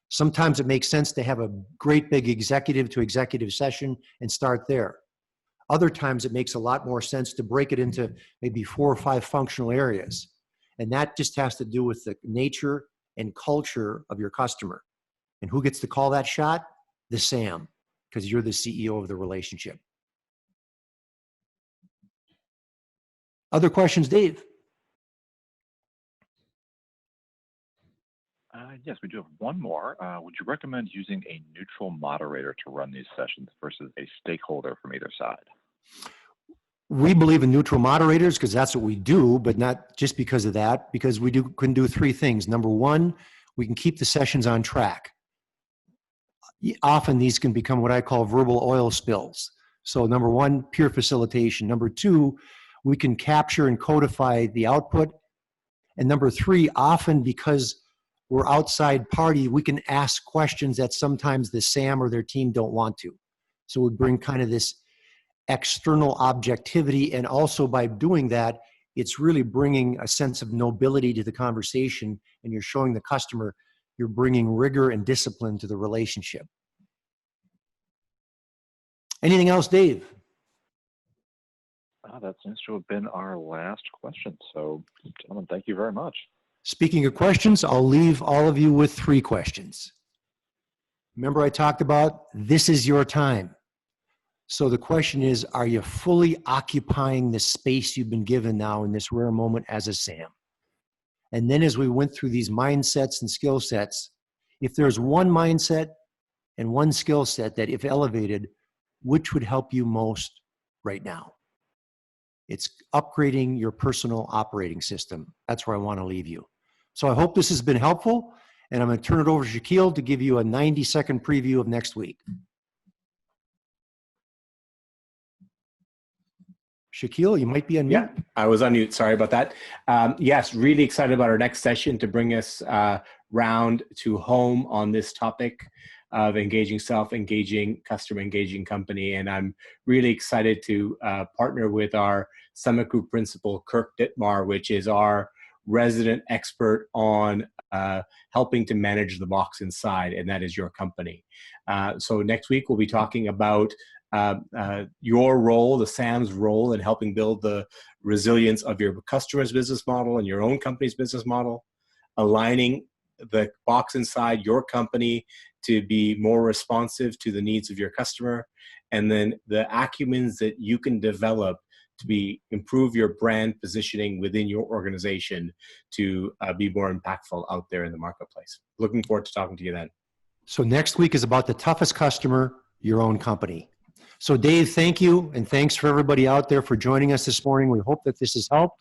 Sometimes it makes sense to have a great big executive to executive session and start there. Other times it makes a lot more sense to break it into maybe 4 or 5 functional areas. And that just has to do with the nature and culture of your customer. And who gets to call that shot? The SAM, because you're the CEO of the relationship. Other questions, Dave? Yes, we do have one more. Would you recommend using a neutral moderator to run these sessions versus a stakeholder from either side? We believe in neutral moderators because that's what we do, but not just because of that, because we can do 3 things. Number 1, we can keep the sessions on track. Often these can become what I call verbal oil spills. So number 1, pure facilitation. Number 2, we can capture and codify the output. And number 3, often because we're outside party, we can ask questions that sometimes the SAM or their team don't want to. So we bring kind of this external objectivity, and also by doing that, it's really bringing a sense of nobility to the conversation, and you're showing the customer you're bringing rigor and discipline to the relationship. Anything else, Dave? That seems to have been our last question. So, gentlemen, thank you very much. Speaking of questions, I'll leave all of you with 3 questions. Remember I talked about this is your time. So the question is, are you fully occupying the space you've been given now in this rare moment as a SAM? And then as we went through these mindsets and skill sets, if there's one mindset and one skill set that if elevated, which would help you most right now? It's upgrading your personal operating system. That's where I want to leave you. So I hope this has been helpful, and I'm going to turn it over to Shaquille to give you a 90-second preview of next week. Shaquille, you might be on mute. Yeah, I was on mute. Sorry about that. Yes, really excited about our next session to bring us round to home on this topic of engaging self, engaging customer, engaging company. And I'm really excited to partner with our Summit Group principal, Kirk Dittmar, which is our resident expert on helping to manage the box inside, and that is your company. So next week, we'll be talking about your role, the SAM's role in helping build the resilience of your customer's business model and your own company's business model, aligning the box inside your company to be more responsive to the needs of your customer, and then the acumens that you can develop to improve your brand positioning within your organization to be more impactful out there in the marketplace. Looking forward to talking to you then. So next week is about the toughest customer, your own company. So Dave, thank you, and thanks for everybody out there for joining us this morning. We hope that this has helped.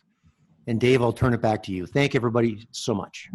And Dave, I'll turn it back to you. Thank everybody so much.